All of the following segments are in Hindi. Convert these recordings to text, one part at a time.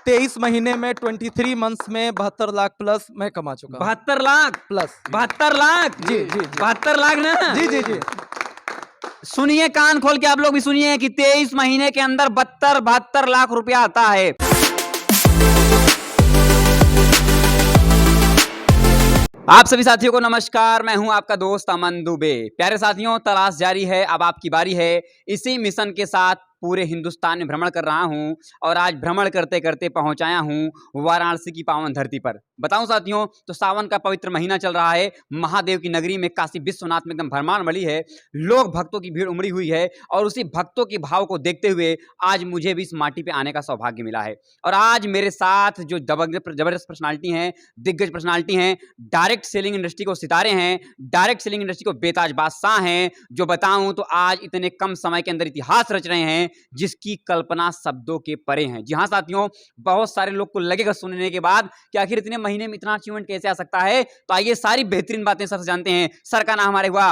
23 महीने में 23 मंथ्स में 72 लाख प्लस मैं कमा चुका हूं। 72 लाख प्लस 72 लाख जी जी 72 लाख ना जी जी जी। सुनिए, कान खोल के आप लोग भी सुनिए कि 23 महीने के अंदर 72 लाख रुपया आता है। आप सभी साथियों को नमस्कार, मैं हूं आपका दोस्त अमन दुबे। प्यारे साथियों, तलाश जारी है, अब आपकी बारी है। इसी मिशन के साथ पूरे हिंदुस्तान में भ्रमण कर रहा हूं और आज भ्रमण करते करते पहुंच आया हूं वाराणसी की पावन धरती पर। बताऊं साथियों, तो सावन का पवित्र महीना चल रहा है। महादेव की नगरी में, काशी विश्वनाथ में एकदम भरमार मली है। लोग भक्तों की भीड़ उमड़ी हुई है और उसी भक्तों के भाव को देखते हुए आज मुझे भी इस माटी पे आने का सौभाग्य मिला है। और आज मेरे साथ जो जबरदस्त पर्सनालिटी हैं, दिग्गज पर्सनालिटी हैं, डायरेक्ट सेलिंग इंडस्ट्री को सितारे हैं, डायरेक्ट सेलिंग इंडस्ट्री को बेताज बादशाह हैं, जो बताऊं तो आज इतने कम समय के अंदर इतिहास रच रहे हैं जिसकी कल्पना शब्दों के परे हैं। जी हां साथियों, बहुत सारे लोग को लगेगा सुनने के बाद कि आखिर इतने महीने में इतना अचीवमेंट कैसे आ सकता है। तो आइए सारी बेहतरीन बातें सर से जानते हैं। सर का नाम हमारे हुआ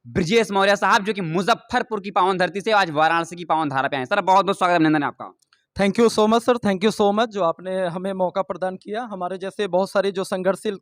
ब्रजेश मौर्य साहब, जो कि मुजफ्फरपुर की पावन धरती से आज वाराणसी की पावन धारा पे आए। सर बहुत बहुत स्वागत, अभिनंदन है आपका। Thank you so much sir, thank you so much जो आपने हमें मौका प्रदान किया। हमारे जैसे बहुत सारे जो संघर्षशील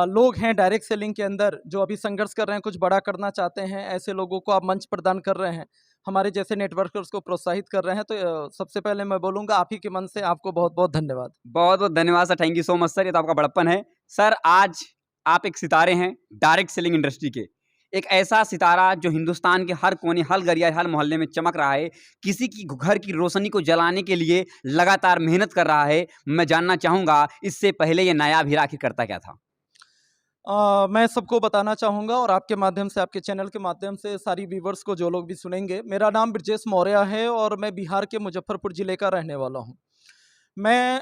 लोग हैं डायरेक्ट सेलिंग के अंदर, जो अभी संघर्ष कर रहे हैं, कुछ बड़ा करना चाहते हैं, ऐसे लोगों को आप मंच प्रदान कर रहे हैं, हमारे जैसे नेटवर्कर्स को प्रोत्साहित कर रहे हैं। तो सबसे पहले मैं बोलूँगा आप ही के मन से आपको बहुत बहुत धन्यवाद। बहुत बहुत धन्यवाद sir, thank you so much sir, ये तो आपका बड़प्पन है। सर आज आप एक सितारे हैं डायरेक्ट सेलिंग इंडस्ट्री के, एक ऐसा सितारा जो हिंदुस्तान के हर कोने, हर गरिया, हर मोहल्ले में चमक रहा है, किसी की घर की रोशनी को जलाने के लिए लगातार मेहनत कर रहा है। मैं जानना चाहूंगा, इससे पहले ये नायाब हीरा आखिर करता क्या था? मैं सबको बताना चाहूँगा और आपके माध्यम से, आपके चैनल के माध्यम से सारी व्यूवर्स को, जो लोग भी सुनेंगे, मेरा नाम ब्रजेश मौर्य है और मैं बिहार के मुजफ्फरपुर ज़िले का रहने वाला हूँ। मैं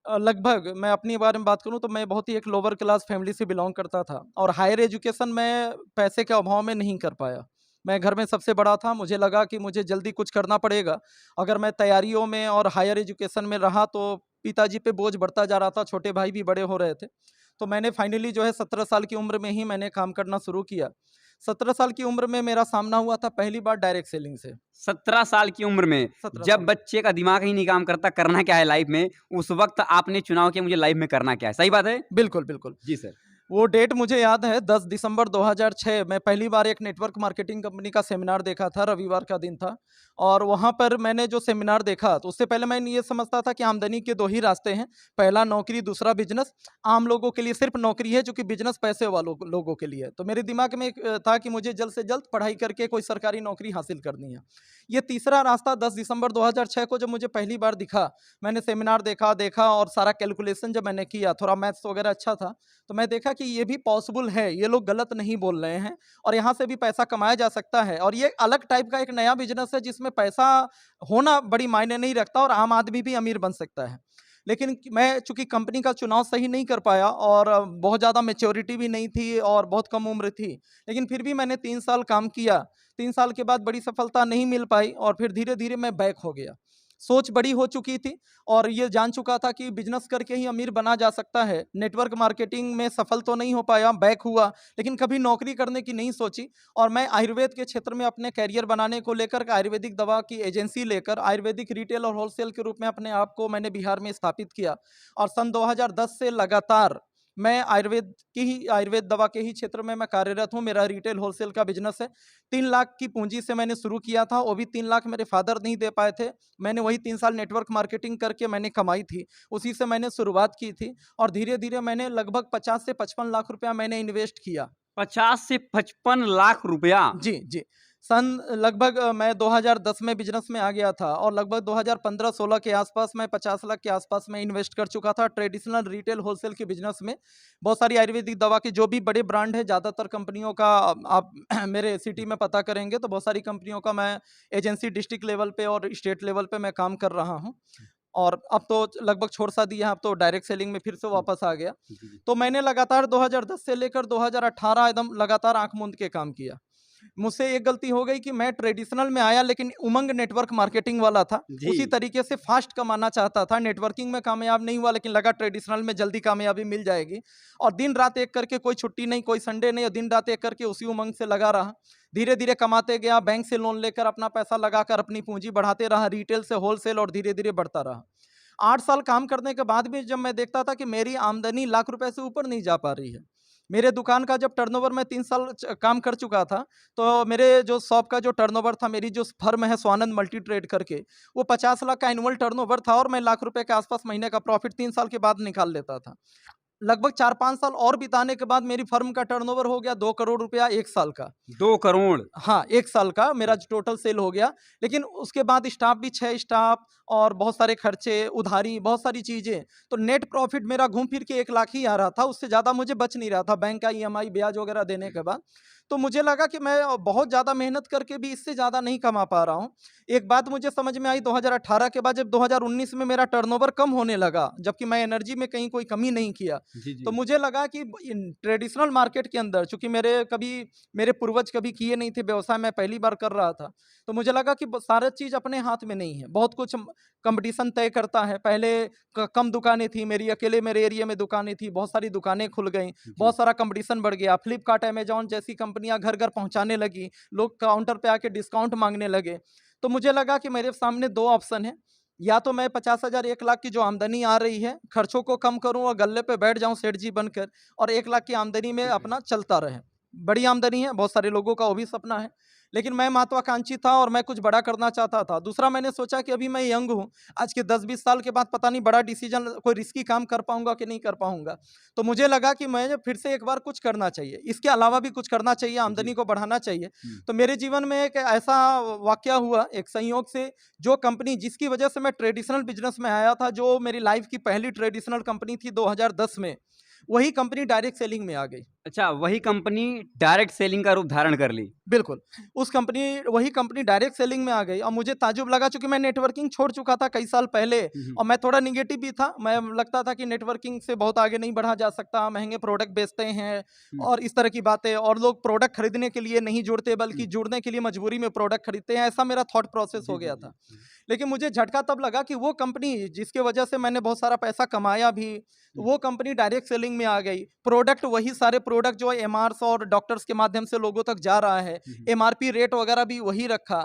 लगभग, मैं अपने बारे में बात करूँ तो मैं बहुत ही एक लोअर क्लास फैमिली से बिलोंग करता था और हायर एजुकेशन मैं पैसे के अभाव में नहीं कर पाया। मैं घर में सबसे बड़ा था, मुझे लगा कि मुझे जल्दी कुछ करना पड़ेगा। अगर मैं तैयारियों में और हायर एजुकेशन में रहा तो पिताजी पे बोझ बढ़ता जा रहा था, छोटे भाई भी बड़े हो रहे थे। तो मैंने फाइनली जो है 17 साल की उम्र में ही मैंने काम करना शुरू किया। 17 साल की उम्र में मेरा सामना हुआ था पहली बार डायरेक्ट सेलिंग से। 17 साल की उम्र में 17 जब साल। बच्चे का दिमाग ही नहीं काम करता करना क्या है लाइफ में, उस वक्त आपने चुनाव किया मुझे लाइफ में करना क्या है। सही बात है? बिल्कुल, बिल्कुल। जी सर। वो डेट मुझे याद है, 10 दिसंबर 2006 में पहली बार एक नेटवर्क मार्केटिंग कंपनी का सेमिनार देखा था, रविवार का दिन था। और वहाँ पर मैंने जो सेमिनार देखा, तो उससे पहले मैं ये समझता था कि आमदनी के 2 ही रास्ते हैं, पहला नौकरी, दूसरा बिज़नेस। आम लोगों के लिए सिर्फ नौकरी है, जो कि बिज़नेस पैसे वालों लोगों के लिए है। तो मेरे दिमाग में एक था कि मुझे जल्द से जल्द पढ़ाई करके कोई सरकारी नौकरी हासिल करनी है। ये तीसरा रास्ता 10 दिसंबर 2006 को जब मुझे पहली बार दिखा, मैंने सेमिनार देखा और सारा कैलकुलेशन जब मैंने किया, थोड़ा मैथ्स वगैरह अच्छा था, तो मैं देखा कि ये भी पॉसिबल है, ये लोग गलत नहीं बोल रहे हैं और यहाँ से भी पैसा कमाया जा सकता है। और ये अलग टाइप का एक नया बिजनेस है जिसमें पैसा होना बड़ी मायने नहीं रखता और आम आदमी भी अमीर बन सकता है। लेकिन मैं चूंकि कंपनी का चुनाव सही नहीं कर पाया और बहुत ज़्यादा मैच्योरिटी भी नहीं थी और बहुत कम उम्र थी, लेकिन फिर भी मैंने 3 साल काम किया। 3 साल के बाद बड़ी सफलता नहीं मिल पाई और फिर धीरे धीरे मैं बैक हो गया। सोच बड़ी हो चुकी थी और ये जान चुका था कि बिजनेस करके ही अमीर बना जा सकता है। नेटवर्क मार्केटिंग में सफल तो नहीं हो पाया, बैक हुआ, लेकिन कभी नौकरी करने की नहीं सोची। और मैं आयुर्वेद के क्षेत्र में अपने करियर बनाने को लेकर आयुर्वेदिक दवा की एजेंसी लेकर आयुर्वेदिक रिटेल और होलसेल के रूप में अपने आप को मैंने बिहार में स्थापित किया। और सन 2010 से लगातार मैं आयुर्वेद दवा के ही क्षेत्र में मैं कार्यरत हूँ। मेरा रिटेल होलसेल का बिजनेस है। 3 लाख की पूंजी से मैंने शुरू किया था, वो भी 3 लाख मेरे फादर नहीं दे पाए थे। मैंने वही 3 साल नेटवर्क मार्केटिंग करके मैंने कमाई थी, उसी से मैंने शुरुआत की थी और धीरे धीरे मैंने लगभग 50 से 55 लाख रुपया मैंने इन्वेस्ट किया। 50 से 55 लाख रुपया? जी जी। सन लगभग मैं 2010 में बिजनेस में आ गया था और लगभग 2015-16 के आसपास मैं 50 लाख के आसपास में इन्वेस्ट कर चुका था ट्रेडिशनल रिटेल होलसेल के बिजनेस में। बहुत सारी आयुर्वेदिक दवा के जो भी बड़े ब्रांड है, ज़्यादातर कंपनियों का आप मेरे सिटी में पता करेंगे तो बहुत सारी कंपनियों का मैं एजेंसी डिस्ट्रिक्ट लेवल पे और स्टेट लेवल पे मैं काम कर रहा हूँ। और अब तो लगभग छोड़ सा दिया, अब तो डायरेक्ट सेलिंग में फिर से वापस आ गया। तो मैंने लगातार 2010 से लेकर 2018 एकदम लगातार आंख मूंद के काम किया। मुझसे एक गलती हो गई कि मैं ट्रेडिशनल में आया लेकिन उमंग नेटवर्क मार्केटिंग वाला था। जी। उसी तरीके से फास्ट कमाना चाहता था। नेटवर्किंग में कामयाब नहीं हुआ लेकिन लगा ट्रेडिशनल में जल्दी कामयाबी मिल जाएगी। और दिन रात एक करके, कोई छुट्टी नहीं, कोई संडे नहीं, और दिन रात एक करके उसी उमंग से लगा रहा। धीरे धीरे कमाते गया, बैंक से लोन लेकर अपना पैसा लगाकर अपनी पूंजी बढ़ाते रहा, रिटेल से होलसेल, और धीरे धीरे बढ़ता रहा। 8 साल काम करने के बाद भी जब मैं देखता था कि मेरी आमदनी लाख रुपए से ऊपर नहीं जा पा रही है। मेरे दुकान का जब टर्नओवर मैं 3 साल काम कर चुका था, तो मेरे जो शॉप का जो टर्नओवर था, मेरी जो फर्म है स्वानंद मल्टी ट्रेड करके, वो 50 लाख का एनुअल टर्नओवर था और मैं लाख रुपए के आसपास महीने का प्रॉफिट 3 साल के बाद निकाल लेता था। लगभग 4-5 साल और बिताने के बाद मेरी फर्म का टर्नओवर हो गया 2 करोड़ रुपया 1 साल का। 2 करोड़। हाँ, 1 साल का मेरा टोटल सेल हो गया। लेकिन उसके बाद स्टाफ भी 6 स्टाफ और बहुत सारे खर्चे, उधारी, बहुत सारी चीज़ें। तो नेट प्रॉफ़िट मेरा घूम फिर के 1 लाख ही आ रहा था, उससे ज़्यादा मुझे बच नहीं रहा था बैंक का ईएमआई, ब्याज वगैरह देने के बाद। तो मुझे लगा कि मैं बहुत ज़्यादा मेहनत करके भी इससे ज़्यादा नहीं कमा पा रहा हूँ। एक बात मुझे समझ में आई 2018 के बाद, जब 2019 में मेरा टर्नओवर कम होने लगा, जबकि मैं एनर्जी में कहीं कोई कमी नहीं किया। जी, जी। तो मुझे लगा कि इन ट्रेडिशनल मार्केट के अंदर, चूँकि मेरे पूर्वज कभी किए नहीं थे व्यवसाय, मैं पहली बार कर रहा था। तो मुझे लगा कि ब सारा चीज़ अपने हाथ में नहीं है, बहुत कुछ कॉम्पिटिशन तय करता है। पहले क कम दुकानें थी, मेरी अकेले मेरे एरिया में दुकानें थी, बहुत सारी दुकानें खुल गईं, जी। बहुत सारा कॉम्पिटिशन बढ़ गया। फ्लिपकार्ट, अमेज़न जैसी कंपनियाँ घर-घर पहुँचाने लगी, लोग काउंटर पे आके डिस्काउंट माँगने लगे। तो मुझे लगा कि मेरे सामने 2 ऑप्शन हैं, या तो मैं 50,000 1 लाख की जो आमदनी आ रही है, खर्चों को कम करूँ और गल्ले पे बैठ जाऊँ सेठ जी बनकर, और 1 लाख की आमदनी में अपना चलता रहे। बड़ी आमदनी है, बहुत सारे लोगों का वो भी सपना है। लेकिन मैं महत्वाकांक्षी था और मैं कुछ बड़ा करना चाहता था। दूसरा, मैंने सोचा कि अभी मैं यंग हूँ, आज के 10-20 साल के बाद पता नहीं बड़ा डिसीज़न, कोई रिस्की काम कर पाऊँगा कि नहीं कर पाऊँगा। तो मुझे लगा कि मैं फिर से एक बार कुछ करना चाहिए। इसके अलावा भी कुछ करना चाहिए, आमदनी जी। को बढ़ाना चाहिए। हुँ। तो मेरे जीवन में एक ऐसा वाक़या हुआ, एक संयोग से, जो कंपनी जिसकी वजह से मैं ट्रेडिशनल बिज़नेस में आया था, जो मेरी लाइफ़ की पहली ट्रेडिशनल कंपनी थी 2010 में, वही कंपनी डायरेक्ट सेलिंग में आ गई। अच्छा, वही कंपनी डायरेक्ट सेलिंग का रूप धारण कर ली। बिल्कुल, वही कंपनी डायरेक्ट सेलिंग में आ गई और मुझे ताज्जुब लगा, चूँकि मैं नेटवर्किंग छोड़ चुका था कई साल पहले हुँ, हुँ। और मैं थोड़ा नेगेटिव भी था। मैं लगता था कि नेटवर्किंग से बहुत आगे नहीं बढ़ा जा सकता, महँगे प्रोडक्ट बेचते हैं हुँ, और इस तरह की बातें, और लोग प्रोडक्ट खरीदने के लिए नहीं जुड़ते, हुँ। बल्कि जुड़ने के लिए मजबूरी में प्रोडक्ट खरीदते हैं, ऐसा मेरा थॉट प्रोसेस जी, हो जी, गया जी। था। हुँ, लेकिन मुझे झटका तब लगा कि वो कंपनी जिसके वजह से मैंने बहुत सारा पैसा कमाया भी, हुँ, वो कंपनी डायरेक्ट सेलिंग में आ गई। प्रोडक्ट वही सारे प्रोडक्ट जो एमआरस और डॉक्टर्स के माध्यम से लोगों तक जा रहा है। हुँ, हुँ। एमआरपी रेट वगैरह भी वही रखा।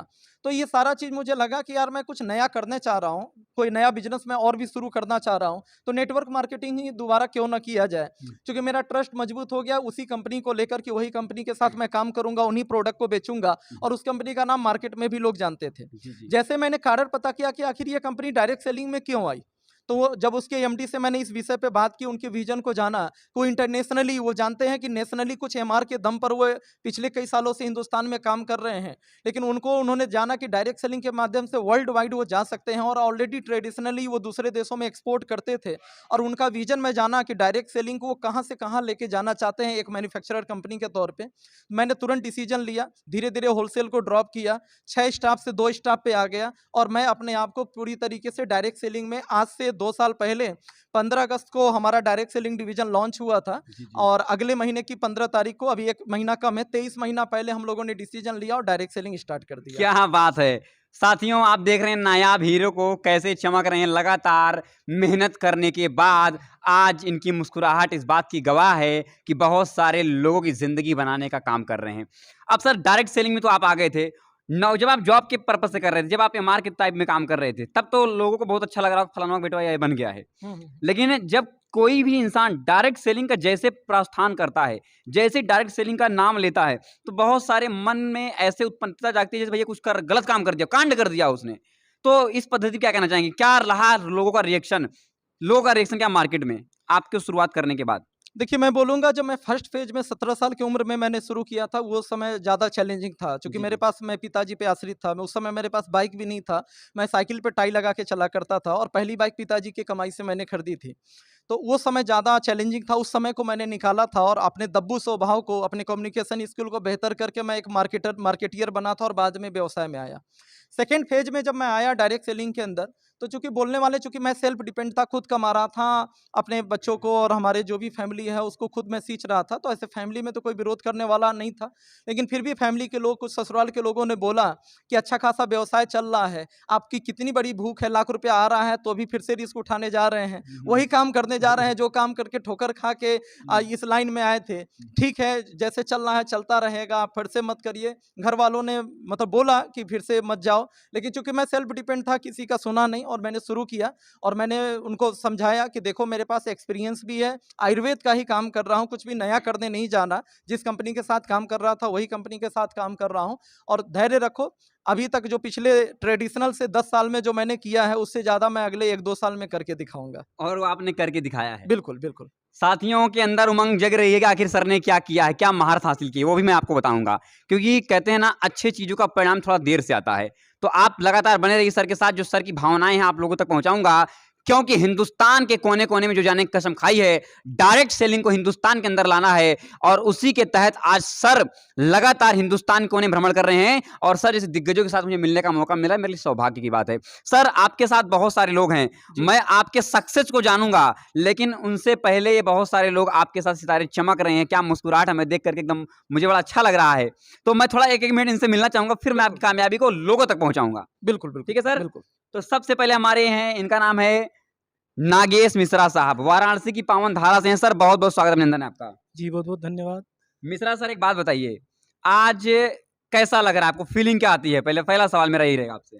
तो ये सारा चीज़ मुझे लगा कि यार मैं कुछ नया करने चाह रहा हूँ, कोई नया बिज़नेस मैं और भी शुरू करना चाह रहा हूँ, तो नेटवर्क मार्केटिंग ही दोबारा क्यों ना किया जाए। हुँ, चूँकि मेरा ट्रस्ट मजबूत हो गया उसी कंपनी को लेकर कि वही कंपनी के साथ मैं काम करूँगा, उन्हीं प्रोडक्ट को बेचूँगा, हुँ, और उस कंपनी का नाम मार्केट में भी लोग जानते थे। जी, जी। जैसे मैंने कारण पता किया कि आखिर ये कंपनी डायरेक्ट सेलिंग में क्यों आई, तो वो जब उसके एमडी से मैंने इस विषय पे बात की, उनके विजन को जाना, वो इंटरनेशनली, वो जानते हैं कि नेशनली कुछ एमआर के दम पर वो पिछले कई सालों से हिंदुस्तान में काम कर रहे हैं, लेकिन उन्होंने जाना कि डायरेक्ट सेलिंग के माध्यम से वर्ल्ड वाइड वो जा सकते हैं, और ऑलरेडी ट्रेडिशनली वो दूसरे देशों में एक्सपोर्ट करते थे, और उनका विजन मैं जाना कि डायरेक्ट सेलिंग को वो कहाँ से कहाँ लेके जाना चाहते हैं एक मैन्युफैक्चरर कंपनी के तौर पे। मैंने तुरंत डिसीजन लिया, धीरे-धीरे होलसेल को ड्रॉप किया, 6 स्टाफ से 2 स्टाफ पे आ गया, और मैं अपने आप को पूरी तरीके से डायरेक्ट सेलिंग में, आज से 2 साल पहले 15 अगस्त को हमारा डायरेक्ट सेलिंग डिवीजन लॉन्च हुआ था, जी, जी। और अगले महीने की 15 तारीख को, अभी 1 महीना कम है, 23 महीना पहले हम लोगों ने डिसीजन लिया और डायरेक्ट सेलिंग स्टार्ट कर दिया। क्या बात है! साथियों, आप देख रहे हैं नायाब हीरो को कैसे चमक रहे हैं, लगातार मेहनत करने के बाद आज इनकी मुस्कुराहट इस बात की गवाह है कि बहुत सारे लोगों की ज़िंदगी बनाने का काम कर रहे हैं। अब सर, डायरेक्ट सेलिंग में तो आप आ गए थे। जब आप जॉब के पर्पज़ से कर रहे थे, जब आप एमआर के टाइप में काम कर रहे थे, तब तो लोगों को बहुत अच्छा लग रहा होगा, फलाना बेटवा ये बन गया है। हुँ, हुँ। लेकिन जब कोई भी इंसान डायरेक्ट सेलिंग का जैसे प्रस्थान करता है, जैसे डायरेक्ट सेलिंग का नाम लेता है, तो बहुत सारे मन में ऐसे उत्पन्नता जागती है जैसे भैया कुछ गलत काम कर दिया, कांड कर दिया उसने। तो इस पद्धति क्या कहना चाहेंगे? क्या रहा लोगों का रिएक्शन? लोगों का रिएक्शन क्या मार्केट में, आपके शुरुआत करने के बाद? देखिए, मैं बोलूँगा, जब मैं फर्स्ट फ़ेज़ में 17 साल की उम्र में मैंने शुरू किया था, वो समय ज़्यादा चैलेंजिंग था। चूँकि जी, मेरे जी। पास, मैं पिताजी पे आश्रित था। मैं उस समय, मेरे पास बाइक भी नहीं था। मैं साइकिल पे टाई लगा के चला करता था, और पहली बाइक पिताजी की कमाई से मैंने खरीदी थी। तो वो समय ज़्यादा चैलेंजिंग था। उस समय को मैंने निकाला था, और अपने दब्बू स्वभाव को, अपने कम्युनिकेशन स्किल को बेहतर करके मैं एक मार्केटियर बना था, और बाद में व्यवसाय में आया। सेकंड फ़ेज़ में जब मैं आया डायरेक्ट सेलिंग के अंदर, तो चूँकि मैं सेल्फ डिपेंड था, खुद कमा रहा था, अपने बच्चों को और हमारे जो भी फैमिली है उसको खुद मैं सींच रहा था, तो ऐसे फैमिली में तो कोई विरोध करने वाला नहीं था। लेकिन फिर भी फैमिली के लोग, कुछ ससुराल के लोगों ने बोला कि अच्छा खासा व्यवसाय चल रहा है, आपकी कितनी बड़ी भूख है, लाख रुपया आ रहा है तो भी फिर से रिस्क उठाने जा रहे हैं, हुँ, वही हुँ। काम करने जा रहे हैं जो काम करके ठोकर खा के हुँ, इस लाइन में आए थे। हुँ। ठीक है, जैसे चल रहा है चलता रहेगा, आप फिर से मत करिए। घर वालों ने मतलब बोला कि फिर से मत जाओ, जाओ। लेकिन चूंकि मैं सेल्फ डिपेंड था, किसी का सुना नहीं और मैंने शुरू किया और मैंने उनको समझाया कि देखो मेरे पास एक्सपीरियंस भी है, आयुर्वेद का ही काम कर रहा हूँ, कुछ भी नया करने नहीं जाना, जिस कंपनी के साथ काम कर रहा था वही कंपनी के साथ काम कर रहा हूँ। और धैर्य रखो, अभी तक जो पिछले ट्रेडिशनल से 10 साल में जो मैंने किया है उससे ज़्यादा मैं अगले 1-2 साल में करके दिखाऊँगा। और वो आपने करके दिखाया है। बिल्कुल, बिल्कुल। साथियों के अंदर उमंग जग रही है कि आखिर सर ने क्या किया है, क्या महारत हासिल की है, वो भी मैं आपको बताऊंगा। क्योंकि कहते हैं ना, अच्छी चीज़ों का परिणाम थोड़ा देर से आता है। तो आप लगातार बने रहिए सर के साथ, जो सर की भावनाएं हैं आप लोगों तक पहुंचाऊंगा। क्योंकि हिंदुस्तान के कोने-कोने में जो जाने की कसम खाई है, डायरेक्ट सेलिंग को हिंदुस्तान के अंदर लाना है और उसी के तहत आज सर लगातार हिंदुस्तान के कोने भ्रमण कर रहे हैं और सर जैसे दिग्गजों के साथ मुझे मिलने का मौका मिला, मेरे लिए सौभाग्य की बात है। सर, आपके साथ बहुत सारे लोग हैं, मैं आपके सक्सेस को जानूंगा, लेकिन उनसे पहले ये बहुत सारे लोग आपके साथ सितारे चमक रहे हैं। क्या मुस्कुराहट हमें देख करके एकदम मुझे बड़ा अच्छा लग रहा है। तो मैं थोड़ा एक-एक मिनट इनसे मिलना चाहूंगा, फिर मैं आपकी कामयाबी को लोगों तक पहुंचाऊंगा। बिल्कुल, बिल्कुल। ठीक है सर? बिल्कुल। तो सबसे पहले हमारे हैं, इनका नाम है नागेश मिश्रा साहब, वाराणसी की पावन धारा से हैं। सर, बहुत-बहुत स्वागत अभिनंदन है आपका। जी, बहुत-बहुत धन्यवाद। मिश्रा सर, एक बात बताइए, आज कैसा लग रहा है आपको? फीलिंग क्या आती है? पहला सवाल मेरा यही रहेगा आपसे।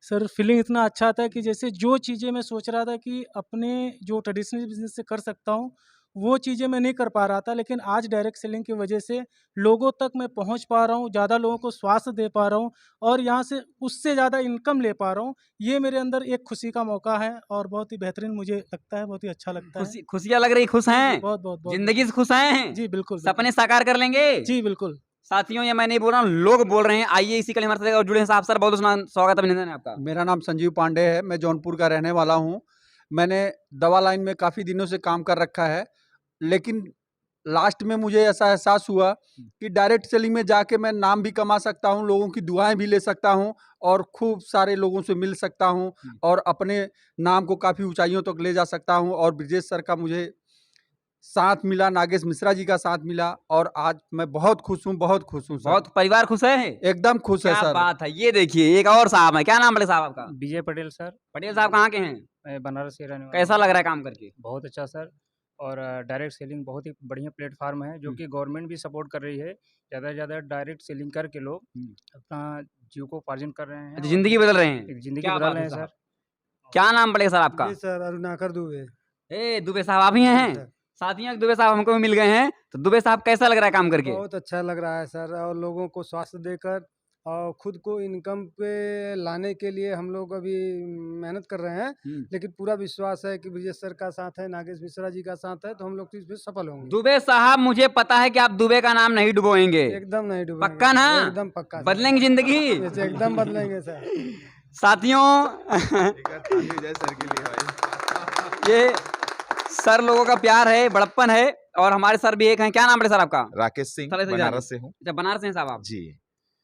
सर फीलिंग इतना अच्छा आता है कि जैसे जो चीज़ें मैं सोच रहा था कि अपने जो ट्रेडिशनल बिज़नेस से कर सकता हूँ, वो चीज़ें मैं नहीं कर पा रहा था, लेकिन आज डायरेक्ट सेलिंग की वजह से लोगों तक मैं पहुँच पा रहा हूँ, ज़्यादा लोगों को स्वास्थ्य दे पा रहा हूँ और यहाँ से उससे ज़्यादा इनकम ले पा रहा हूँ। ये मेरे अंदर एक खुशी का मौका है और बहुत ही बेहतरीन मुझे लगता है, बहुत ही अच्छा लगता है। खुशियाँ लग रही, खुश जी, हैं? बहुत, बहुत, बहुत। जिंदगी से खुश हैं? जी, बिल्कुल, बिल्कुल। सपने साकार कर लेंगे? जी, बिल्कुल। साथियों, ये मैं नहीं बोल रहा हूँ, लोग बोल रहे हैं। आइए इसी कड़ी हमारे साथ और जुड़े हैं साहब। सर, बहुत स्वागत अभिनंदन है आपका। मेरा नाम संजीव पांडे है, मैं जौनपुर का रहने वाला हूँ। मैंने दवा लाइन में काफ़ी दिनों से काम कर रखा है, लेकिन लास्ट में मुझे ऐसा एहसास हुआ कि डायरेक्ट सेलिंग में जाके मैं नाम भी कमा सकता हूँ, लोगों की दुआएं भी ले सकता हूँ और खूब सारे लोगों से मिल सकता हूँ और अपने नाम को काफ़ी ऊंचाइयों तक ले जा सकता हूँ। और ब्रिजेश सर का मुझे साथ मिला, नागेश मिश्रा जी का साथ मिला और आज मैं बहुत खुश हूँ, बहुत खुश हूँ सर। बहुत परिवार खुश है? एकदम खुश है क्या सर। बात है। ये देखिए, एक और साहब है। क्या नाम है साहब आपका? विजय पटेल सर। पटेल साहब कहाँ के हैं? मैं बनारस से रहने वाला कैसा हूँ। लग रहा है काम करके? बहुत अच्छा सर। और डायरेक्ट सेलिंग बहुत ही बढ़िया प्लेटफार्म है, जो कि गवर्नमेंट भी सपोर्ट कर रही है। ज़्यादा से ज़्यादा डायरेक्ट सेलिंग करके लोग अपना जीविकोपार्जन कर रहे हैं। अच्छा, जिंदगी बदल रहे हैं। ज़िंदगी क्या बदल बात रहे है हैं साहब। सर। क्या नाम पड़ेगा सर आपका? जी सर, अरुणाकर दुबे। ए, दुबे साहब आप ही हैं? सर। साथियों, दुबे साहब हमको भी मिल गए हैं। तो दुबे साहब, कैसा लग रहा है काम करके? बहुत अच्छा लग रहा है सर, और लोगों को स्वास्थ्य देकर और खुद को इनकम पे लाने के लिए हम लोग अभी मेहनत कर रहे हैं, लेकिन पूरा विश्वास है कि ब्रिजेश सर का साथ है, नागेश मिश्रा जी का साथ है, तो हम लोग तो इसमें सफल होंगे। दुबे साहब, मुझे पता है कि आप दुबे का नाम नहीं डुबोएंगे। एकदम नहीं डूबेंगे। पक्का ना? एकदम पक्का सर। बदलेंगे जिंदगी? एकदम बदलेंगे सर। साथियों, ये सर लोगों का प्यार है, बड़प्पन है। और हमारे सर भी एक हैं। क्या नाम है सर आपका? राकेश सिंह, थोड़ा सा इधर बनारस से हूँ। अच्छा, बनारस से हैं साहब आप? जी।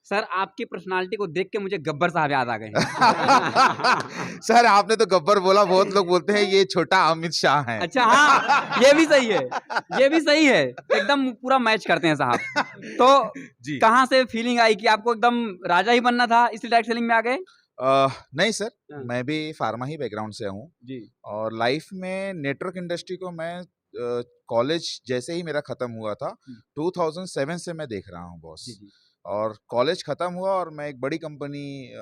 सर, आपकी पर्सनालिटी को देख के मुझे गब्बर साहब याद आ गए हैं। सर, आपने तो गब्बर बोला, बहुत लोग बोलते हैं ये छोटा अमित शाह है। अच्छा, हाँ, ये भी सही है, ये भी सही है। एकदम पूरा मैच करते हैं साहब। तो जी। कहाँ से फीलिंग आई कि आपको एकदम राजा ही बनना था, इसलिए डायरेक्ट सेलिंग में आ गए? नहीं सर, हाँ। मैं भी फार्मा ही बैकग्राउंड से हूँ जी। और लाइफ में नेटवर्क इंडस्ट्री को मैं कॉलेज जैसे ही मेरा खत्म हुआ था, 2007 से मैं देख रहा हूँ बॉस। जी, जी। और कॉलेज ख़त्म हुआ और मैं एक बड़ी कंपनी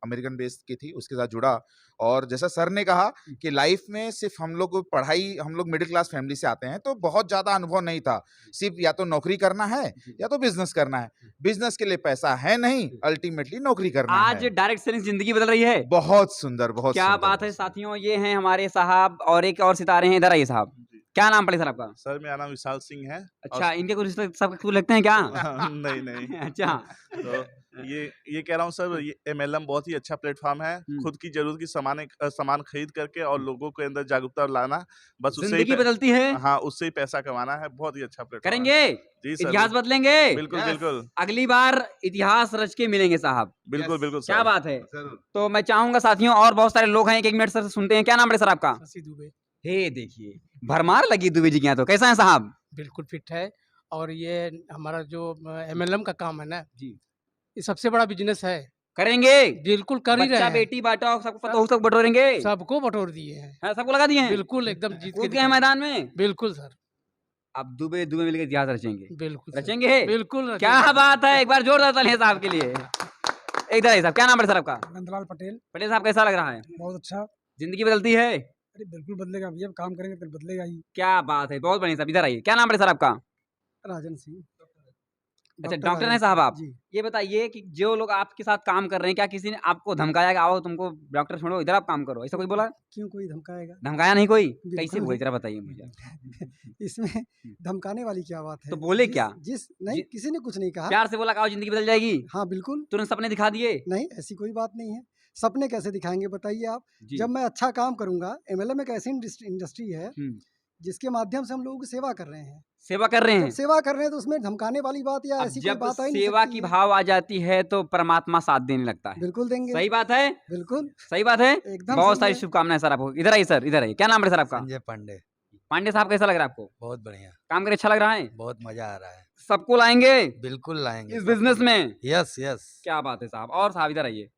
अमेरिकन बेस्ड की थी, उसके साथ जुड़ा। और जैसा सर ने कहा कि लाइफ में सिर्फ हम लोग पढ़ाई, हम लोग मिडिल क्लास फैमिली से आते हैं, तो बहुत ज़्यादा अनुभव नहीं था। सिर्फ या तो नौकरी करना है या तो बिजनेस करना है। बिजनेस के लिए पैसा है नहीं, अल्टीमेटली नौकरी करना आज है। डायरेक्ट सेलिंग जिंदगी बदल रही है। बहुत सुंदर, बहुत क्या सुंदर, बात है बहुत सुंदर। साथियों, ये हैं हमारे साहब और एक और सितारे हैं। इधर आइए साहब। क्या नाम पड़े सर आपका? सर, मेरा नाम विशाल सिंह है। अच्छा, इनके कुछ रिश्ते सब कुछ लगते हैं क्या? नहीं नहीं। अच्छा। तो ये कह रहा हूँ सर, ये MLM बहुत ही अच्छा प्लेटफॉर्म है। खुद की जरूरत की सामान खरीद करके और लोगों के अंदर जागरूकता लाना, बस उससे जिंदगी बदलती है। हाँ, उससे ही पैसा कमाना है। बहुत ही अच्छा प्लेटफॉर्म करेंगे? जी सर, इतिहास बदलेंगे? बिल्कुल बिल्कुल अगली बार इतिहास रच के मिलेंगे साहब। बिल्कुल बिल्कुल क्या सर। बात है। तो मैं चाहूंगा साथियों, और बहुत सारे लोग हैं, एक मिनट सर सुनते हैं। क्या नाम है सर आपका? शशि दुबे। हे देखिए, भरमार लगी दुबे जी के यहाँ। तो कैसा है साहब? बिल्कुल फिट है और ये हमारा जो MLM का काम है ना जी, ये सबसे बड़ा बिजनेस है। करेंगे? बिल्कुल कर ही रहे बच्चा हैं। बेटी बांटा, सबको पता हो, सब बटोरेंगे? सबको बटोर दिए हैं। हाँ, सबको लगा दिए हैं? बिल्कुल एकदम जीत के कूद गए हैं मैदान में? बिल्कुल सर, अब दुबे मिलकर इतिहास रचेंगे। बिल्कुल सर। रचेंगे? बिल्कुल क्या रचेंगे। बात है, एक बार जोरदार तालियां साहब के लिए। इधर आइए साहब, क्या नाम है सर आपका? नंदलाल पटेल। पटेल साहब कैसा लग रहा है? बहुत अच्छा। जिंदगी बदलती है? अरे बिल्कुल बदलेगा भैया, काम करेंगे तो बदलेगा ही। क्या बात है, बहुत बढ़िया साहब। इधर आइए, क्या नाम है सर आपका? राजन सिंह। अच्छा, डॉक्टर हैं साहब आप? जी। ये बताइए कि जो लोग आपके साथ काम कर रहे हैं, क्या किसी ने आपको धमकाया कि आओ तुमको डॉक्टर छोड़ो इधर आप काम करो, ऐसा कोई बोला? क्यों कोई धमकाएगा? धमकाया नहीं कोई? बिल्कुल कैसे हुआ नहीं। जरा बताइए मुझे। इसमें धमकाने वाली क्या बात है? तो बोले जिस- क्या? जिस नहीं, जी- किसी ने कुछ नहीं कहा। प्यार से बोला कि आओ जिंदगी बदल जाएगी, हाँ बिल्कुल। तुरंत सपने दिखा दिए? नहीं, ऐसी कोई बात नहीं है। सपने कैसे दिखाएंगे बताइए आप? जी। जब मैं अच्छा काम करूंगा, एमएलएम एक ऐसी इंडस्ट्री है हम्म, जिसके माध्यम से हम लोगों की सेवा कर रहे हैं। सेवा कर रहे जब हैं। सेवा कर रहे हैं तो उसमें धमकाने वाली बात या अब ऐसी कोई जब बात आ ही नहीं सेवा सकती की है। भाव आ जाती है तो परमात्मा साथ देने लगता है। बिल्कुल देंगे। सही बात है? बिल्कुल सही बात है। एकदम बहुत सही सारी है। शुभकामनाएं सर आपको। इधर आइए सर, इधर आइए, क्या नाम है सर आपका? संजय पांडे। पांडे साहब कैसा लग रहा है आपको? बहुत बढ़िया, काम करके अच्छा लग रहा है? बहुत मजा आ रहा है। सबको लाएंगे बिल्कुल लाएंगे इस सबको। बिजनेस में? Yes yes. क्या बात है साहब। और साहब इधर आइए,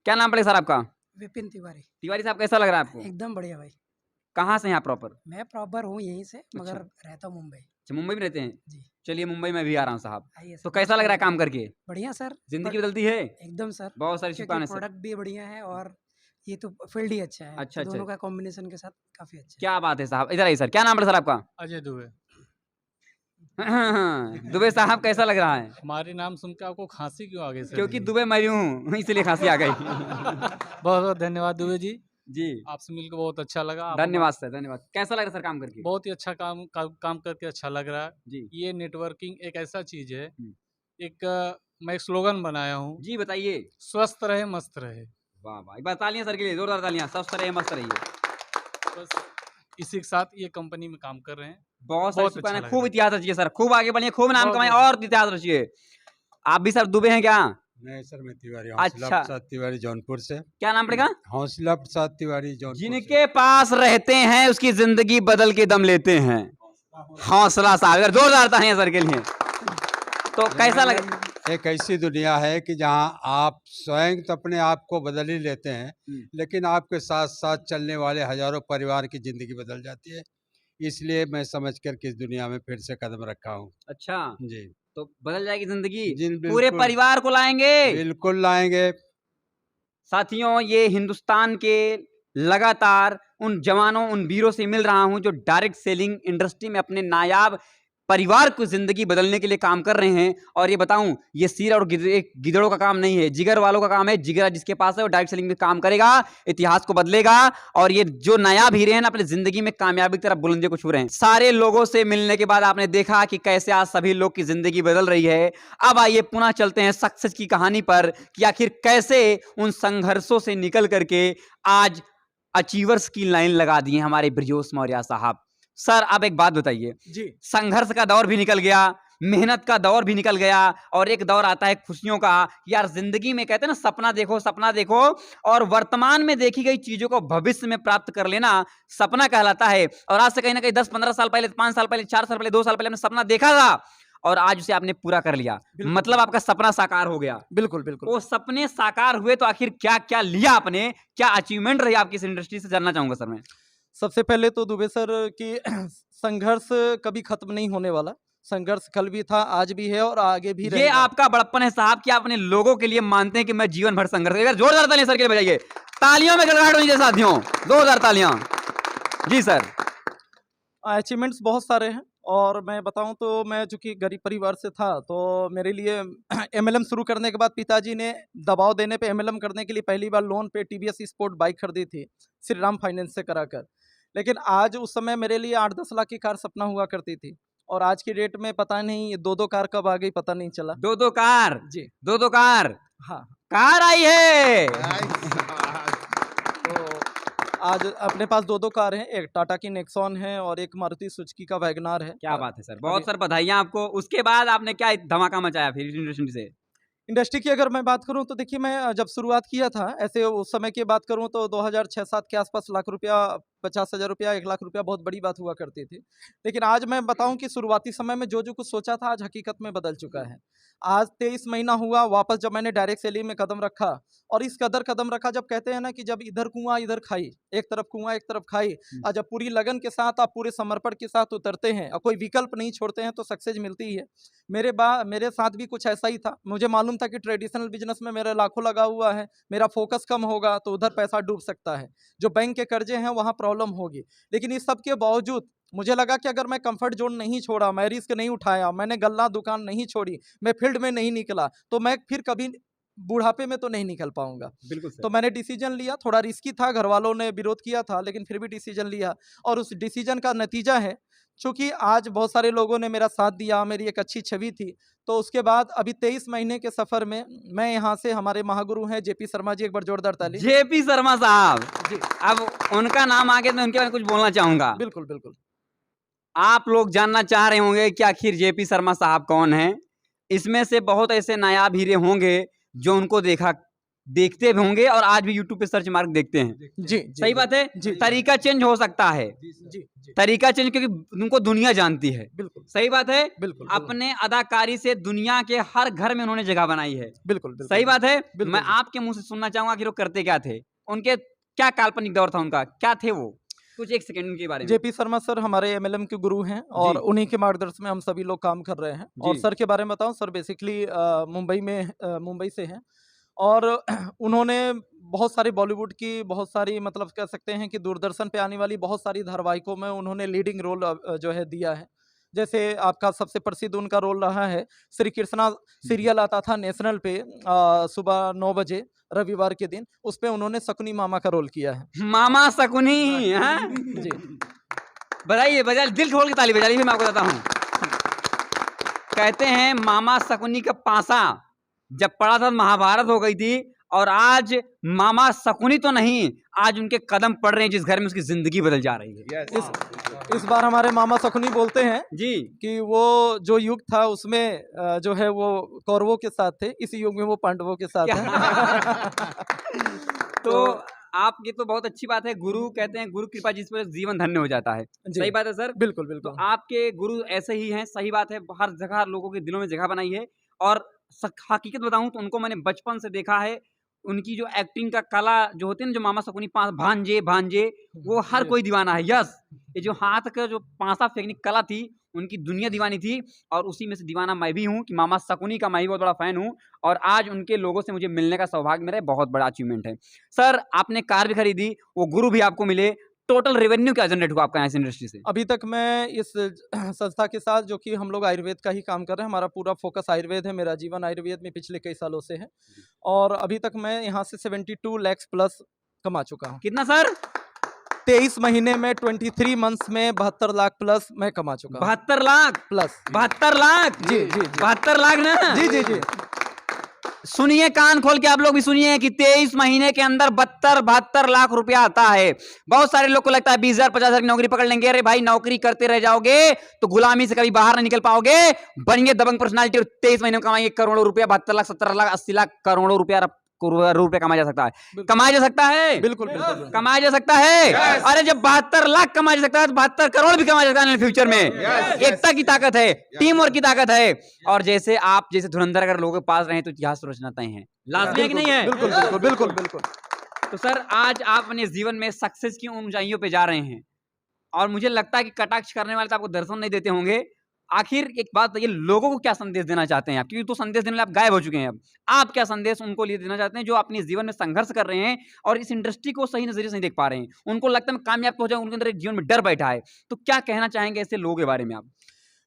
क्या नाम पड़े सर आपका? विपिन तिवारी। तिवारी साहब कैसा लग रहा है आपको? एकदम बढ़िया भाई। कहाँ से हैं आप प्रॉपर? मैं प्रॉपर हूँ यहीं से, मगर रहता हूँ मुंबई। अच्छा, मुंबई में रहते हैं? जी। चलिए मुंबई में भी आ रहा हूँ साहब। आइए तो सर, कैसा लग रहा है काम करके? बढ़िया सर। जिंदगी बदलती है? एकदम सर। बहुत सारी क्योंकि शुभकामनाएं सर। प्रोडक्ट भी बढ़िया है और ये तो फील्ड ही अच्छा है। अच्छा, दोनों अच्छा। का कॉम्बिनेशन के साथ काफी अच्छा है। क्या बात है साहब। इधर आइए सर, क्या नाम है सर आपका? अजय दुबे। दुबे साहब कैसा लग रहा है? हमारे नाम सुन के आपको खांसी क्यों आ गई सर? क्योंकि दुबे मैं हूँ इसलिए खांसी आ गई। बहुत बहुत धन्यवाद दुबे जी, जी आपसे मिलकर बहुत अच्छा लगा। आप धन्यवाद सर, धन्यवाद। कैसा लग रहा है सर काम करके? बहुत ही अच्छा काम करके अच्छा लग रहा है। जी ये नेटवर्किंग एक ऐसा चीज है, हम्म। मैं एक स्लोगन बनाया हूँ, जी बताइए। स्वस्थ रहे मस्त रहे। वाह वाह, एक बार तालियां सर के लिए, जोरदार तालियां। स्वस्थ रहिए, मस्त रहिए। बस इसी के साथ ये कंपनी में काम कर रहे हैं। बहुत सारी बहुत शुभकामनाएं। अच्छा लग खूब रहा है। इतिहास रचिए सर, खूब आगे बढ़िए, खूब नाम बहुत कमाए बहुत। और इतिहास रचिए। आप भी सर दुबे हैं क्या? नहीं सर, मैं तिवारी, अच्छा। हौसला प्रसाद तिवारी जौनपुर से। क्या नाम पड़ेगा? हौसला प्रसाद तिवारी जौनपुर से। जिनके पास रहते हैं उसकी जिंदगी बदल के दम लेते हैं। हौसला साहब, अगर जोरदार तालियां सर के लिए। तो कैसा लगा? एक ऐसी दुनिया है कि जहां आप स्वयं तो अपने आप को बदल ही लेते हैं, लेकिन आपके साथ साथ चलने वाले हजारों परिवार की जिंदगी बदल जाती है। इसलिए मैं समझ कर के इस दुनिया में फिर से कदम रखा हूँ। अच्छा, जी तो बदल जाएगी जिंदगी। जी, पूरे बिल्कुल। परिवार को लाएंगे। बिल्कुल लाएंगे। साथियों, ये हिंदुस्तान के लगातार उन जवानों, उन वीरों से मिल रहा हूं जो डायरेक्ट सेलिंग इंडस्ट्री में अपने नायाब परिवार को जिंदगी बदलने के लिए काम कर रहे हैं। और ये बताऊं, ये सिर और गिदड़ों का काम नहीं है, जिगर वालों का काम है। जिगर जिसके पास है वो डायरेक्ट सेलिंग में काम करेगा, इतिहास को बदलेगा। और ये जो नायाब हीरे हैं ना, अपनी जिंदगी में कामयाबी की तरफ बुलंदियों को छू रहे हैं। सारे लोगों से मिलने के बाद आपने देखा कि कैसे आज सभी लोग की जिंदगी बदल रही है। अब आइए पुनः चलते हैं सक्सेस की कहानी पर कि आखिर कैसे उन संघर्षों से निकल करके आज अचीवर्स की लाइन लगा दी है हमारे ब्रजोस मौर्य साहब। सर आप एक बात बताइए जी। संघर्ष का दौर भी निकल गया, मेहनत का दौर भी निकल गया, और एक दौर आता है खुशियों का। यार जिंदगी में कहते हैं ना, सपना देखो, सपना देखो, और वर्तमान में देखी गई चीजों को भविष्य में प्राप्त कर लेना सपना कहलाता है। और आज से कहीं ना कहीं 10-15 साल पहले, 5 साल पहले, 4 साल पहले, 2 साल पहले आपने सपना देखा था और आज उसे आपने पूरा कर लिया, मतलब आपका सपना साकार हो गया। बिल्कुल बिल्कुल। वो सपने साकार हुए तो आखिर क्या क्या लिया आपने, क्या अचीवमेंट रही आपकी इस इंडस्ट्री से, जानना चाहूंगा सर मैं। सबसे पहले तो दुबे सर की संघर्ष कभी खत्म नहीं होने वाला। संघर्ष कल भी था, आज भी है और आगे भी ये रहेगा। आपका बड़प्पन है साहब कि आप अपने लोगों के लिए मानते हैं कि मैं जीवन भर संघर्ष। अगर जोरदार तालियां सर के लिए बजाइए, तालियों में गड़गड़ाहट होनी चाहिए साथियों, जोरदार तालियां। जी सर। अचीवमेंट्स बहुत सारे हैं, और मैं बताऊं तो मैं चूंकि गरीब परिवार से था, तो मेरे लिए एमएलएम शुरू करने के बाद पिताजी ने दबाव देने पे एमएलएम करने के लिए पहली बार लोन पे टीवीएस स्पोर्ट बाइक खरीदी थी, श्री राम फाइनेंस से कराकर। लेकिन आज उस समय मेरे लिए 8-10 लाख की कार सपना हुआ करती थी, और आज की डेट में पता नहीं 2-2 कार कब आ गई, पता नहीं चला। 2-2 कार? जी 2-2 कार? हाँ। कार आई है। तो आज अपने पास 2-2 कार हैं, एक टाटा की नेक्सॉन है और एक मारुति सुजुकी का वैगनार है। क्या बात है सर, बहुत सर बधाइयां आपको। उसके बाद आपने क्या धमाका मचाया फिर इंडस्ट्री से? इंडस्ट्री की अगर मैं बात करूं तो देखिए, मैं जब शुरुआत किया था, ऐसे उस समय की बात करूं तो 2006-7 के आसपास लाख रुपया 50,000 रुपया 1 लाख रुपया बहुत बड़ी बात हुआ करती थी। लेकिन आज मैं बताऊं कि शुरुआती समय में जो कुछ सोचा था आज हकीकत में बदल चुका है। आज 23 महीना हुआ वापस जब मैंने डायरेक्ट सेलिंग में कदम रखा, और इस कदर कदम रखा, जब कहते हैं ना कि जब इधर कुआं इधर खाई, एक तरफ कुआं एक तरफ खाई, और जब पूरी लगन के साथ आप पूरे समर्पण के साथ उतरते हैं और कोई विकल्प नहीं छोड़ते हैं तो सक्सेस मिलती ही है। मेरे साथ भी कुछ ऐसा ही था। मुझे मालूम था कि ट्रेडिशनल बिजनेस में मेरा लाखों लगा हुआ है, मेरा फोकस कम होगा तो उधर पैसा डूब सकता है, जो बैंक के कर्जे हैं वहाँ प्रॉब्लम होगी। लेकिन इस सब के बावजूद मुझे लगा कि अगर मैं कंफर्ट जोन नहीं छोड़ा, मैं रिस्क नहीं उठाया, मैंने गल्ला दुकान नहीं छोड़ी, मैं फील्ड में नहीं निकला, तो मैं फिर कभी बुढ़ापे में तो नहीं निकल पाऊंगा। बिल्कुल सर। तो मैंने डिसीजन लिया, थोड़ा रिस्की था, घर वालों ने विरोध किया था, लेकिन फिर भी डिसीजन लिया, और उस डिसीजन का नतीजा है, चूंकि आज बहुत सारे लोगों ने मेरा साथ दिया, मेरी एक अच्छी छवि थी, तो उसके बाद अभी 23 महीने के सफर में मैं यहाँ से, हमारे महागुरु हैं जेपी शर्मा जी, एक बार जोरदार ताली। जेपी शर्मा साहब जी, अब उनका नाम आगे तो उनके बारे में कुछ बोलना चाहूंगा। बिल्कुल बिल्कुल। आप लोग जानना चाह रहे होंगे कि आखिर जेपी शर्मा साहब कौन हैं। इसमें से बहुत ऐसे नायाब हीरे होंगे जो उनको देखते भी होंगे और आज भी यूट्यूब पे सर्च मार्क देखते हैं। जी, सही बात है। जी, तरीका चेंज हो सकता है, जी, तरीका चेंज, क्योंकि उनको दुनिया जानती है। बिल्कुल सही बात है। बिल्कुल अपने अदाकारी से दुनिया के हर घर में उन्होंने जगह बनाई है। बिल्कुल। सही बात है। बिल्कुल। मैं आपके मुंह से सुनना चाहूंगा कि वो करते क्या थे, उनके क्या काल्पनिक दौर था, उनका क्या थे वो, कुछ एक सेकंड उनके बारे में। जेपी शर्मा सर हमारे एमएलएम के गुरु हैं, और जी। उन्हीं के मार्गदर्शन में हम सभी लोग काम कर रहे हैं। और जी। सर के बारे में बताऊं, सर बेसिकली मुंबई से हैं, और उन्होंने बहुत सारी बॉलीवुड की, बहुत सारी, मतलब कह सकते हैं कि दूरदर्शन पे आने वाली बहुत सारी धारावाहिकों में उन्होंने लीडिंग रोल जो है दिया है। जैसे आपका सबसे प्रसिद्ध उनका रोल रहा है श्री कृष्णा सीरियल आता था नेशनल पे, सुबह 9 बजे रविवार के दिन, उस पे उन्होंने शकुनी मामा का रोल किया है। मामा शकुनी, हैं? जी, बजाइए, बजा, दिल खोल के ताली बजा लीजिए। मैं आपको बताता हूँ, कहते हैं मामा शकुनी का पासा जब पड़ा था महाभारत हो गई थी, और आज मामा शकुनी तो नहीं, आज उनके कदम पड़ रहे हैं जिस घर में, उसकी जिंदगी बदल जा रही है। इस बार हमारे मामा शकुनी बोलते हैं जी कि वो जो युग था उसमें जो है वो कौरवों के साथ थे, इस युग में वो पांडवों के साथ हैं। तो आप, ये तो बहुत अच्छी बात है। गुरु कहते हैं, गुरु कृपा जिस पर जीवन धन्य हो जाता है। जी, सही बात है सर। बिल्कुल तो बिल्कुल। आपके गुरु ऐसे ही हैं। सही बात है, हर जगह लोगों के दिलों में जगह बनाई है। और हकीकत बताऊं तो उनको मैंने बचपन से देखा है। उनकी जो एक्टिंग का कला जो होती है ना, जो मामा शकुनी भांजे भांजे, वो हर कोई दीवाना है। यस, ये जो हाथ का जो पांसा फेंकने की कला थी, उनकी दुनिया दीवानी थी, और उसी में से दीवाना मैं भी हूँ कि मामा शकुनी का मैं भी बहुत बड़ा फैन हूँ। और आज उनके लोगों से मुझे मिलने का सौभाग्य मेरा बहुत बड़ा अचीवमेंट है। सर, आपने कार भी खरीदी, वो गुरु भी आपको मिले, टोटल रेवेन्यू क्या जनरेट हुआ आपका इस इंडस्ट्री से? अभी तक मैं इस संस्था के साथ, जो कि हम लोग आयुर्वेद का ही काम कर रहे हैं, हमारा पूरा फोकस आयुर्वेद है, मेरा जीवन आयुर्वेद में पिछले कई सालों से है, और अभी तक मैं यहाँ से 72 लाख प्लस कमा चुका हूँ। कितना सर? 23 महीने में 23 मंथ्स में 72 लाख प्लस मैं कमा चुका हूँ। 72 लाख प्लस 72 लाख जी जी जी 72 लाख ना? जी जी जी। सुनिए, कान खोल के आप लोग भी सुनिए कि 23 महीने के अंदर 72 लाख रुपया आता है। बहुत सारे लोग को लगता है 20,000 50,000 की नौकरी पकड़ लेंगे। अरे भाई, नौकरी करते रह जाओगे तो गुलामी से कभी बाहर नहीं निकल पाओगे। बनिए दबंग पर्सनालिटी और 23 महीने में कमाएंगे करोड़ों रुपया। 72 लाख 70 लाख 80 लाख करोड़ों रुपया रुपया कमाया जा सकता है। कमाया जा सकता है, बिल्कुल बिल्कुल कमाया जा सकता है। अरे जब 72 लाख कमाया जा सकता है तो 72 करोड़ भी कमाया जा सकता है फ्यूचर में। एकता की ताकत है, टीम वर्क की ताकत है। और जैसे आप जैसे धुरंधर अगर लोगों के पास रहे तो इतिहास रचना तय है। लाजमी है कि नहीं है? बिल्कुल बिल्कुल बिल्कुल बिल्कुल। तो सर, आज आप अपने जीवन में सक्सेस की ऊंचाइयों पे जा रहे हैं, और मुझे लगता है कि कटाक्ष करने वाले तो आपको दर्शन नहीं देते होंगे। आखिर एक बात बताइए, लोगों को क्या संदेश देना चाहते हैं आप? क्योंकि तो संदेश देने आप गायब हो चुके हैं। अब आप क्या संदेश उनको लिए देना चाहते हैं जो अपने जीवन में संघर्ष कर रहे हैं और इस इंडस्ट्री को सही नजरिए से नहीं देख पा रहे हैं? उनको लगता है मैं कामयाब तो हो जाऊं, उनके अंदर एक जीवन में डर बैठा है। तो क्या कहना चाहेंगे ऐसे लोगों के बारे में आप?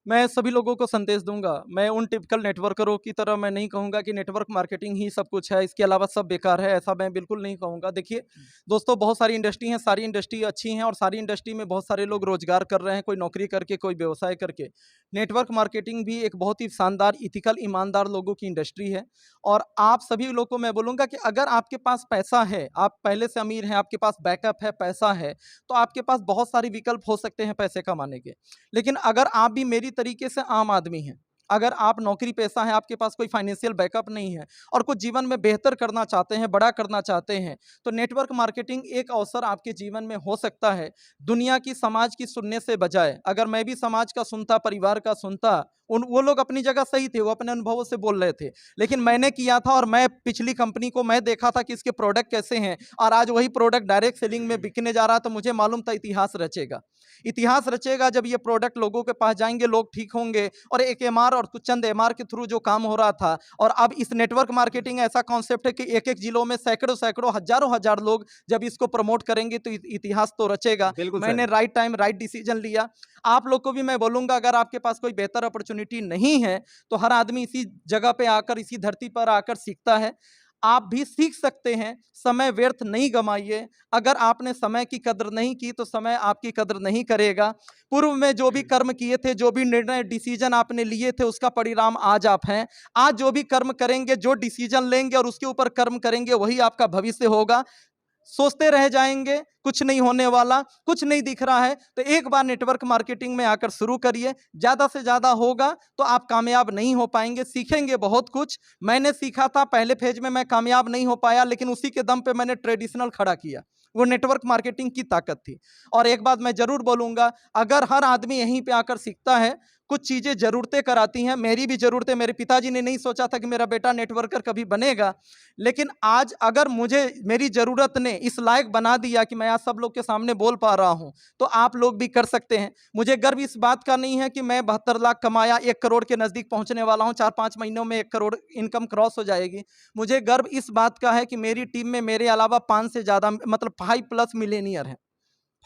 मैं सभी लोगों को संदेश दूंगा। मैं उन टिपिकल नेटवर्करों की तरह मैं नहीं कहूंगा कि नेटवर्क मार्केटिंग ही सब कुछ है, इसके अलावा सब बेकार है, ऐसा मैं बिल्कुल नहीं कहूंगा। देखिए दोस्तों, बहुत सारी इंडस्ट्री हैं, सारी इंडस्ट्री अच्छी हैं, और सारी इंडस्ट्री में बहुत सारे लोग रोजगार कर रहे हैं, कोई नौकरी करके, कोई व्यवसाय करके। नेटवर्क मार्केटिंग भी एक बहुत ही शानदार, इथिकल, ईमानदार लोगों की इंडस्ट्री है। और आप सभी लोग को मैं बोलूँगा कि अगर आपके पास पैसा है, आप पहले से अमीर हैं, आपके पास बैकअप है, पैसा है, तो आपके पास बहुत सारे विकल्प हो सकते हैं पैसे कमाने के। लेकिन अगर आप भी मेरी तरीके से आम आदमी हैं, अगर आप नौकरी पेशा हैं, आपके पास कोई फाइनेंशियल बैकअप नहीं है और कुछ जीवन में बेहतर करना चाहते हैं, बड़ा करना चाहते हैं, तो नेटवर्क मार्केटिंग एक अवसर आपके जीवन में हो सकता है। दुनिया की, समाज की सुनने से बजाय, अगर मैं भी समाज का सुनता, परिवार का सुनता, वो लोग अपनी जगह सही थे, वो अपने अनुभवों से बोल रहे थे, लेकिन मैंने किया था और मैं पिछली कंपनी को मैं देखा था कि इसके प्रोडक्ट कैसे हैं, और आज वही प्रोडक्ट डायरेक्ट सेलिंग में बिकने जा रहा, तो मुझे मालूम था इतिहास रचेगा। इतिहास रचेगा जब ये प्रोडक्ट लोगों के पास जाएंगे, लोग ठीक होंगे। और एक एमआर और कुछ चंद एमआर के थ्रू जो काम हो रहा था, और अब इस नेटवर्क मार्केटिंग ऐसा कॉन्सेप्ट है कि एक एक जिलों में सैकड़ों सैकड़ों हजारों हजार लोग जब इसको प्रमोट करेंगे तो इतिहास तो रचेगा। मैंने राइट टाइम राइट डिसीजन लिया। आप लोग को भी मैं बोलूंगा, अगर आपके पास कोई बेहतर अपॉर्चुनिटी नहीं है तो हर आदमी इसी जगह पे आकर, इसी धरती पर आकर सीखता है। आप भी सीख सकते हैं, समय व्यर्थ नहीं गमाइए। अगर आपने समय की कदर नहीं की तो समय आपकी कदर नहीं करेगा। पूर्व में जो भी कर्म किए थे, जो भी निर्णय डिसीजन आपने लिए थे, उसका परिणाम आज आप हैं। आज जो भी कर्म करेंगे, जो डिसीजन लेंगे और उसके ऊपर कर्म करेंगे, वही आपका भविष्य होगा। सोचते रह जाएंगे कुछ नहीं होने वाला, कुछ नहीं दिख रहा है, तो एक बार नेटवर्क मार्केटिंग में आकर शुरू करिए। ज़्यादा से ज़्यादा होगा तो आप कामयाब नहीं हो पाएंगे, सीखेंगे बहुत कुछ। मैंने सीखा था, पहले फेज में मैं कामयाब नहीं हो पाया, लेकिन उसी के दम पे मैंने ट्रेडिशनल खड़ा किया। वो नेटवर्क मार्केटिंग की ताकत थी। और एक बात मैं जरूर बोलूँगा, अगर हर आदमी यहीं पे आकर सीखता है, कुछ चीज़ें ज़रूरतें कराती हैं। मेरी भी ज़रूरतें, मेरे पिताजी ने नहीं सोचा था कि मेरा बेटा नेटवर्कर कभी बनेगा, लेकिन आज अगर मुझे मेरी ज़रूरत ने इस लायक बना दिया कि मैं आज सब लोग के सामने बोल पा रहा हूं, तो आप लोग भी कर सकते हैं। मुझे गर्व इस बात का नहीं है कि मैं 72 लाख कमाया, 1 करोड़ के नज़दीक पहुंचने वाला हूं। 4-5 महीनों में 1 करोड़ इनकम क्रॉस हो जाएगी। मुझे गर्व इस बात का है कि मेरी टीम में मेरे अलावा 5 से ज़्यादा, मतलब 5+ मिलेनियर हैं।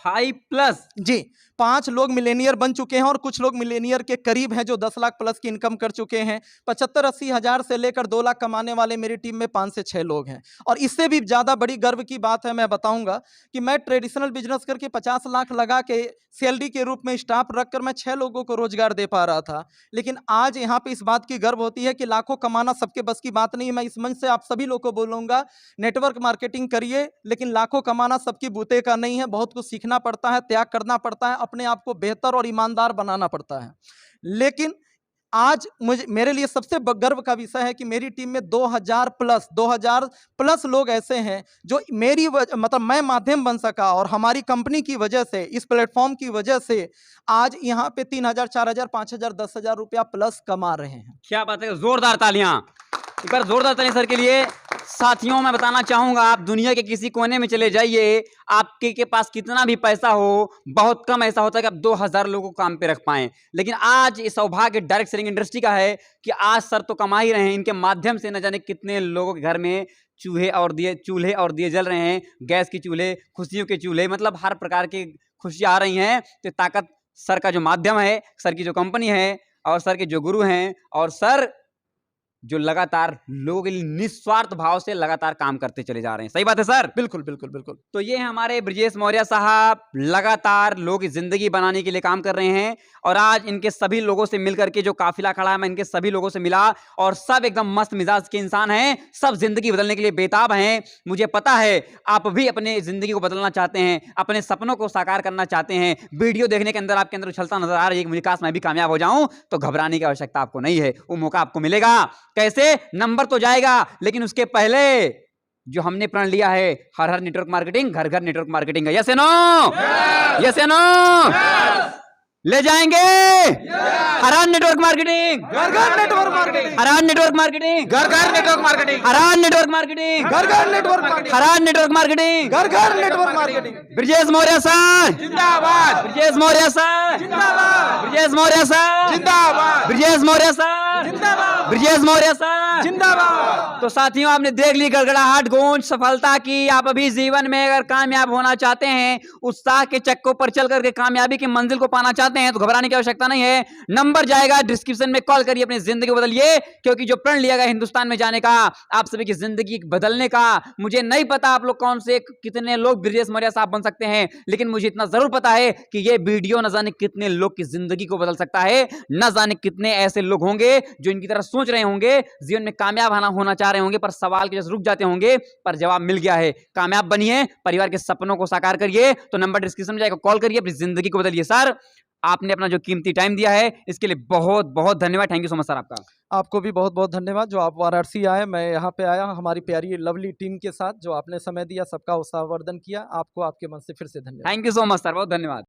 5+ जी, 5 लोग मिलेनियर बन चुके हैं और कुछ लोग मिलेनियर के करीब हैं जो 10 लाख प्लस की इनकम कर चुके हैं। 75-80 हज़ार से लेकर 2 लाख कमाने वाले मेरी टीम में 5 से 6 लोग हैं। और इससे भी ज़्यादा बड़ी गर्व की बात है, मैं बताऊंगा कि मैं ट्रेडिशनल बिजनेस करके 50 लाख लगा के सैलरी के रूप में स्टाफ रखकर मैं 6 लोगों को रोजगार दे पा रहा था। लेकिन आज यहाँ पे इस बात की गर्व होती है कि लाखों कमाना सबके बस की बात नहीं है। मैं इस मंच से आप सभी लोगों को बोलूंगा, नेटवर्क मार्केटिंग करिए, लेकिन लाखों कमाना सबकी बूते का नहीं है। बहुत कुछ सीखना पड़ता है, त्याग करना पड़ता है, अपने आप को बेहतर और ईमानदार बनाना पड़ता है। लेकिन आज मेरे लिए सबसे गर्व का विषय है कि मेरी टीम में 2000 प्लस लोग ऐसे हैं जो मेरी मतलब मैं माध्यम बन सका, और हमारी कंपनी की वजह से, इस प्लेटफॉर्म की वजह से आज यहाँ पे 3000, 4000, 5000, 10,000 रुपया प्लस कमा रहे हैं। क्या बात है, जोरदार तालियां एक बार, जोरदार तालियां सर के लिए। साथियों, मैं बताना चाहूंगा, आप दुनिया के किसी कोने में चले जाइए, आपके पास कितना भी पैसा हो, बहुत कम ऐसा होता है कि आप 2000 लोगों को काम पे रख पाएं। लेकिन आज ये सौभाग्य डायरेक्ट सेलिंग इंडस्ट्री का है कि आज सर तो कमा ही रहे हैं। इनके माध्यम से न जाने कितने लोगों के घर में चूल्हे और दिए जल रहे हैं, गैस के चूल्हे, खुशियों के चूल्हे, मतलब हर प्रकार की खुशियां आ रही हैं। तो ताकत सर का जो माध्यम है, सर की जो कंपनी है, और सर के जो गुरु हैं, और सर जो लगातार लोगों के लिए निस्वार्थ भाव से लगातार काम करते चले जा रहे हैं। सही बात है सर? बिल्कुल बिल्कुल बिल्कुल। तो ये हमारे ब्रजेश मौर्य साहब लगातार लोगों की जिंदगी बनाने के लिए काम कर रहे हैं। और आज इनके सभी लोगों से मिलकर के जो काफिला खड़ा है, मैं इनके सभी लोगों से मिला और सब एकदम मस्त मिजाज के इंसान हैं, सब जिंदगी बदलने के लिए बेताब हैं। मुझे पता है आप भी अपने जिंदगी को बदलना चाहते हैं, अपने सपनों को साकार करना चाहते हैं। वीडियो देखने के अंदर आपके अंदर उछलता नजर आ रही है कि मुझे काश मैं भी कामयाब हो जाऊं, तो घबराने की आवश्यकता आपको नहीं है, वो मौका आपको मिलेगा। कैसे? नंबर तो जाएगा, लेकिन उसके पहले जो हमने प्रण लिया है, हर हर नेटवर्क मार्केटिंग, घर घर नेटवर्क मार्केटिंग है। यस या नो? यस या नो? ले जाएंगे हर हर नेटवर्क मार्केटिंग, घर घर नेटवर्क मार्केटिंग, हर हर नेटवर्क मार्केटिंग, घर घर नेटवर्क मार्केटिंग, हर हर नेटवर्क मार्केटिंग, घर घर नेटवर्क मार्केटिंग, हर हर नेटवर्क मार्केटिंग, घर घर network marketing. Brajesh Maurya sir जिंदाबाद, ब्रजेश मौर्य सर जिंदाबाद, ब्रजेश मौर्य सर जिंदाबाद, ब्रजेश मौर्य सर जिंदाबाद, ब्रजेश मौर्य सर जिंदाबाद। तो साथियों, आपने देख ली गड़गड़ाहट, गूंज सफलता की। आप अभी जीवन में अगर कामयाब होना चाहते हैं, उत्साह के चक्कों पर चल करके कामयाबी की मंजिल को पाना चाहते हैं, तो घबराने की आवश्यकता नहीं है। नंबर जाएगा डिस्क्रिप्शन में, कॉल करिए, अपनी जिंदगी बदलिए। क्योंकि जो प्रण लिया गया हिंदुस्तान में जाने का, आप सभी की जिंदगी बदलने का, मुझे नहीं पता आप लोग कौन से कितने लोग ब्रजेश मौर्य साहब बन सकते हैं, लेकिन मुझे इतना जरूर पता है कि ये वीडियो न जाने कितने लोग की जिंदगी को बदल सकता है। न जाने कितने ऐसे लोग होंगे जो इनकी तरह सोच रहे होंगे, जीवन में कामयाब होना चाह रहे होंगे, पर सवाल के जैसे रुक जाते होंगे, पर जवाब मिल गया है। कामयाब बनिए, परिवार के सपनों को साकार करिए। तो नंबर डिस्क्रिप्शन में जाएगा, कॉल करिए, अपनी जिंदगी को बदलिए। सर, आपने अपना जो कीमती टाइम दिया है इसके लिए बहुत बहुत धन्यवाद। Thank you so much sir आपका। आपको भी बहुत बहुत धन्यवाद जो आप वाराणसी आए, मैं यहाँ पे आया हमारी प्यारी लवली टीम के साथ, जो आपने समय दिया, सबका उत्साहवर्धन किया, आपको आपके मन से फिर से धन्यवाद। Thank you so much sir, बहुत धन्यवाद।